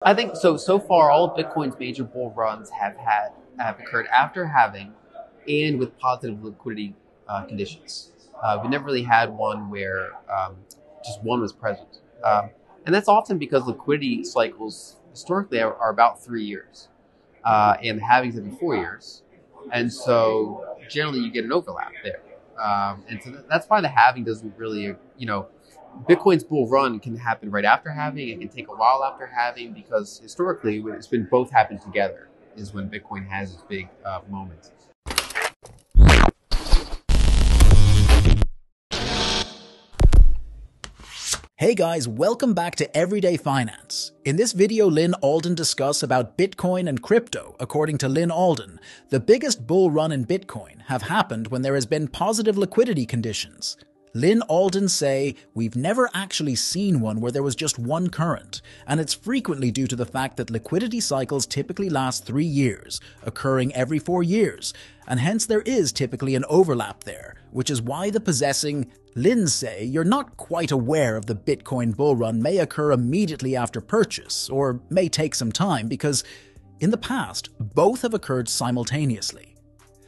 I think so. So far, all of Bitcoin's major bull runs have occurred after halving and with positive liquidity conditions. We never really had one where just one was present, and that's often because liquidity cycles historically are about 3 years, and the halvings every 4 years, and so generally you get an overlap there, and so that's why the halving doesn't really, Bitcoin's bull run can happen right after halving. It can take a while after halving because historically, when it's been both happen together, is when Bitcoin has its big moment. Hey guys, welcome back to Everyday Finance. In this video, Lyn Alden discuss about Bitcoin and crypto. According to Lyn Alden, the biggest bull run in Bitcoin have happened when there has been positive liquidity conditions. Lyn Alden say, we've never actually seen one where there was just one current, and it's frequently due to the fact that liquidity cycles typically last 3 years, occurring every 4 years, and hence there is typically an overlap there, which is why the possessing Lyn say you're not quite aware of the Bitcoin bull run may occur immediately after purchase, or may take some time because, in the past, both have occurred simultaneously.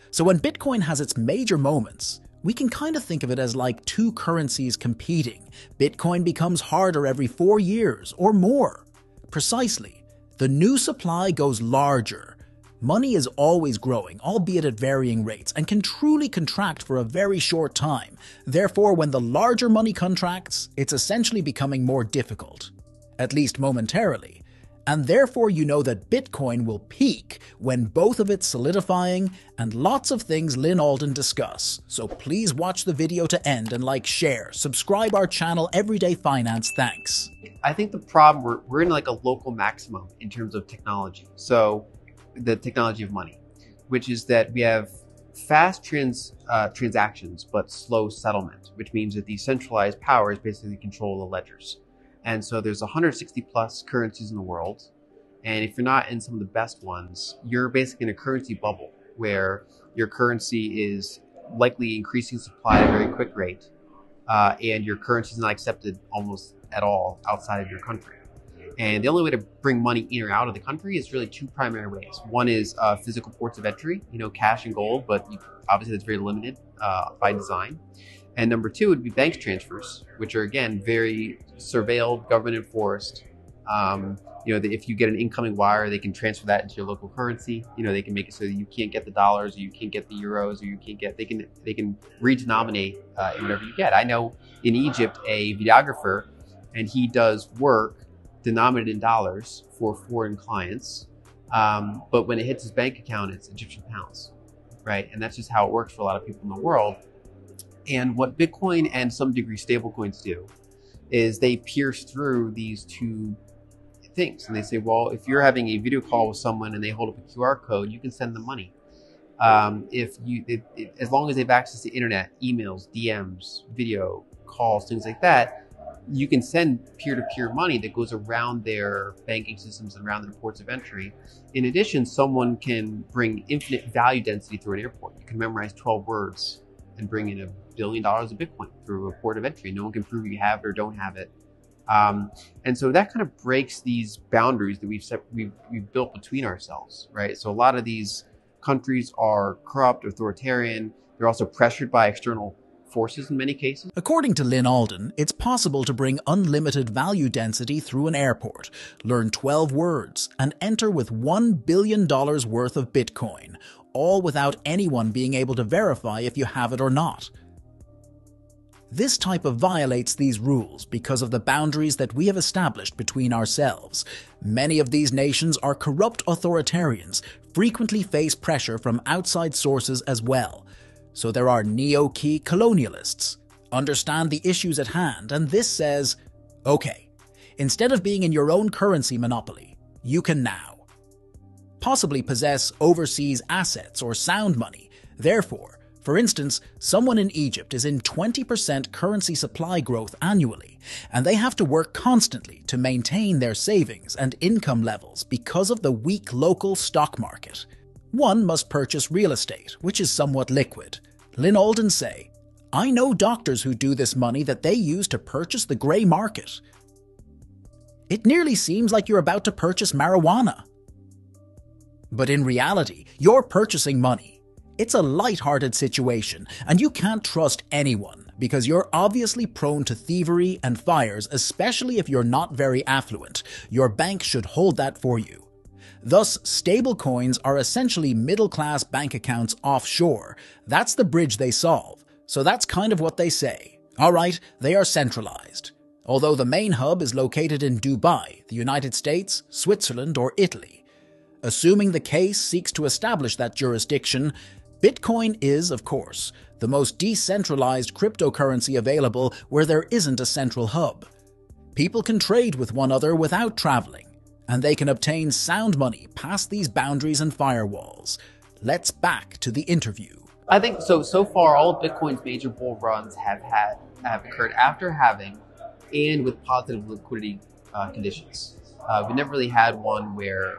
So when Bitcoin has its major moments, we can kind of think of it as like two currencies competing. Bitcoin becomes harder every 4 years or more. Precisely. The new supply goes larger. Money is always growing, albeit at varying rates, and can truly contract for a very short time. Therefore, when the larger money contracts, it's essentially becoming more difficult, at least momentarily. And therefore you know that Bitcoin will peak when both of it solidifying, and lots of things Lyn Alden discuss. So please watch the video to end and share, subscribe our channel Everyday Finance, thanks. I think the problem, we're in like a local maximum in terms of technology. So the technology of money, which is that we have fast transactions, but slow settlement, which means that these centralized powers basically control the ledgers. And so there's 160 plus currencies in the world. And if you're not in some of the best ones, you're basically in a currency bubble where your currency is likely increasing supply at a very quick rate. And your currency is not accepted almost at all outside of your country. And the only way to bring money in or out of the country is really two primary ways. One is physical ports of entry, cash and gold, but obviously that's very limited by design. And number two would be bank transfers, which are, again, very surveilled, government enforced. If you get an incoming wire, they can transfer that into your local currency. They can make it so that you can't get the dollars, or you can't get the euros, or you can't get, they can redenominate in whatever you get. I know in Egypt, a videographer, and he does work denominated in dollars for foreign clients. But when it hits his bank account, it's Egyptian pounds, right? And that's just how it works for a lot of people in the world. And what Bitcoin and some degree stablecoins do is they pierce through these two things. And they say, well, if you're having a video call with someone and they hold up a QR code, you can send them money. As long as they have access to internet, emails, DMs, video calls, things like that, you can send peer-to-peer money that goes around their banking systems and around their ports of entry. In addition, someone can bring infinite value density through an airport. You can memorize 12 words and bring in $1 billion of Bitcoin through a port of entry. No one can prove you have it or don't have it. And so that kind of breaks these boundaries that we've built between ourselves, right? So a lot of these countries are corrupt, authoritarian. They're also pressured by external forces in many cases. According to Lyn Alden, it's possible to bring unlimited value density through an airport, learn 12 words, and enter with $1 billion worth of Bitcoin, all without anyone being able to verify if you have it or not. This type of violates these rules because of the boundaries that we have established between ourselves. Many of these nations are corrupt authoritarians, frequently face pressure from outside sources as well. So there are neo-key colonialists, understand the issues at hand, and this says, okay, instead of being in your own currency monopoly, you can now possibly possess overseas assets or sound money. Therefore, for instance, someone in Egypt is in 20% currency supply growth annually, and they have to work constantly to maintain their savings and income levels because of the weak local stock market. One must purchase real estate, which is somewhat liquid. Lyn Alden say, I know doctors who do this money that they use to purchase the grey market. It nearly seems like you're about to purchase marijuana. But in reality, you're purchasing money. It's a light-hearted situation, and you can't trust anyone because you're obviously prone to thievery and fires, especially if you're not very affluent. Your bank should hold that for you. Thus, stablecoins are essentially middle-class bank accounts offshore. That's the bridge they solve. So that's kind of what they say. All right, they are centralized. Although the main hub is located in Dubai, the United States, Switzerland, or Italy. Assuming the case seeks to establish that jurisdiction, Bitcoin is, of course, the most decentralized cryptocurrency available where there isn't a central hub. People can trade with one another without traveling, and they can obtain sound money past these boundaries and firewalls. Let's back to the interview. I think so far, all of Bitcoin's major bull runs have occurred after halving and with positive liquidity conditions. We never really had one where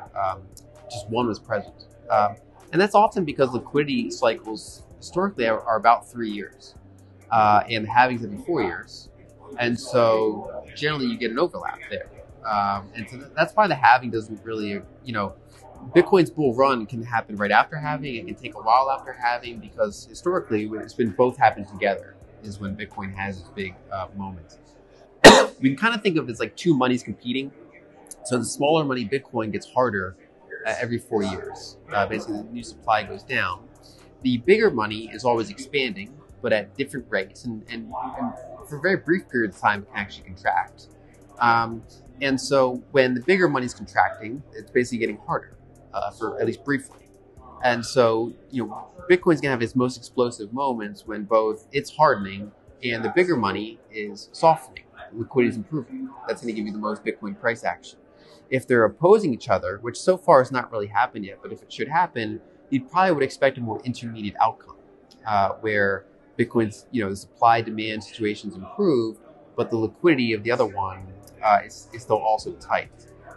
just one was present. And that's often because liquidity cycles historically are about 3 years, and the halvings have been 4 years. And so generally you get an overlap there. And so that's why the halving doesn't really, Bitcoin's bull run can happen right after halving. It can take a while after halving because historically it's been both happen together is when Bitcoin has its big moment. We can kind of think of it as like two monies competing. So the smaller money Bitcoin gets harder every 4 years. Basically, the new supply goes down. The bigger money is always expanding, but at different rates, and for a very brief period of time, it can actually contract. And so when the bigger money is contracting, it's basically getting harder, for at least briefly. And so, Bitcoin's gonna have its most explosive moments when both it's hardening and the bigger money is softening. Liquidity is improving. That's going to give you the most Bitcoin price action. If they're opposing each other, which so far has not really happened yet, but if it should happen, you probably would expect a more intermediate outcome, where Bitcoin's, the supply-demand situation's improved, but the liquidity of the other one is still also tight.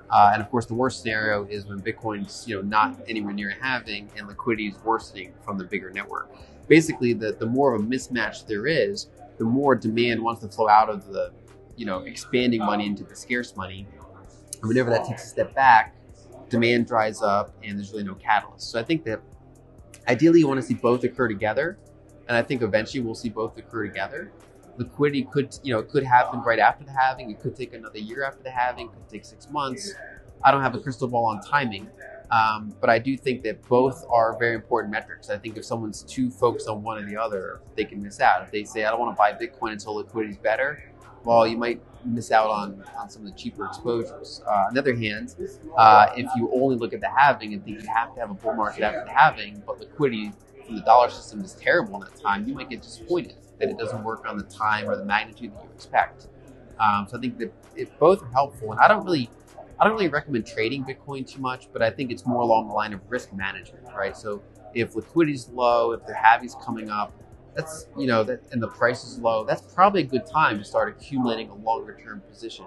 And of course, the worst scenario is when Bitcoin's, not anywhere near halving and liquidity is worsening from the bigger network. Basically, the more of a mismatch there is, the more demand wants to flow out of the, expanding money into the scarce money. And whenever that takes a step back, demand dries up and there's really no catalyst. So I think that ideally you want to see both occur together. And I think eventually we'll see both occur together. Liquidity could happen right after the halving. It could take another year after the halving. It could take 6 months. I don't have a crystal ball on timing. But I do think that both are very important metrics. I think if someone's too focused on one or the other, they can miss out. If they say, I don't want to buy Bitcoin until liquidity is better, well, you might miss out on some of the cheaper exposures. On the other hand, if you only look at the halving and think you have to have a bull market after the halving, but liquidity from the dollar system is terrible in that time, you might get disappointed that it doesn't work on the time or the magnitude that you expect. So I think that both are helpful, and I don't really recommend trading Bitcoin too much, but I think it's more along the line of risk management, right? So if liquidity is low, if the halving's coming up, that's, and the price is low, that's probably a good time to start accumulating a longer term position.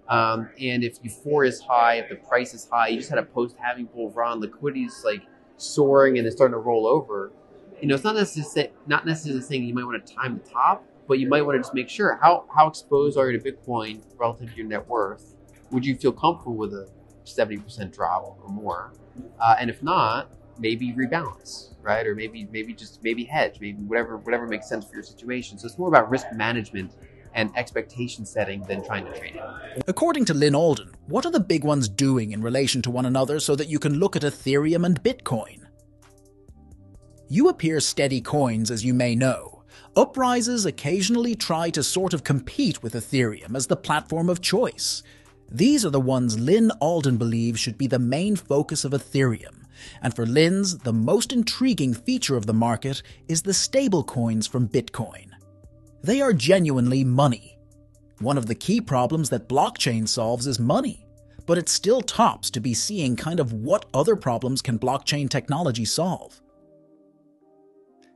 And if euphoria is high, if the price is high, you just had a post-halving bull run, liquidity is like soaring and it's starting to roll over. It's not necessarily saying you might want to time the top, but you might want to just make sure how exposed are you to Bitcoin relative to your net worth. Would you feel comfortable with a 70% drop or more? And if not, maybe rebalance, right? Or maybe hedge, maybe whatever makes sense for your situation. So it's more about risk management and expectation setting than trying to trade it. According to Lyn Alden, what are the big ones doing in relation to one another so that you can look at Ethereum and Bitcoin? You appear steady coins, as you may know. Uprises occasionally try to sort of compete with Ethereum as the platform of choice. These are the ones Lyn Alden believes should be the main focus of Ethereum. And for Lyn's, the most intriguing feature of the market is the stablecoins from Bitcoin. They are genuinely money. One of the key problems that blockchain solves is money, but it still tops to be seeing kind of what other problems can blockchain technology solve.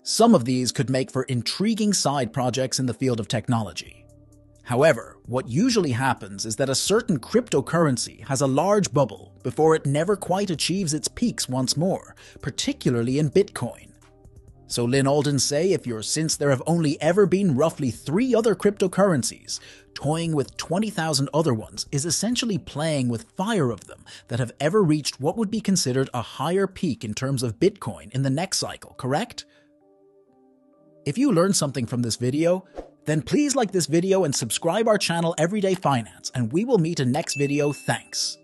Some of these could make for intriguing side projects in the field of technology. However, what usually happens is that a certain cryptocurrency has a large bubble before it never quite achieves its peaks once more, particularly in Bitcoin. So Lyn Alden say since there have only ever been roughly 3 other cryptocurrencies, toying with 20,000 other ones is essentially playing with fire of them that have ever reached what would be considered a higher peak in terms of Bitcoin in the next cycle, correct? If you learned something from this video, then please like this video and subscribe our channel Everyday Finance, and we will meet in next video. Thanks.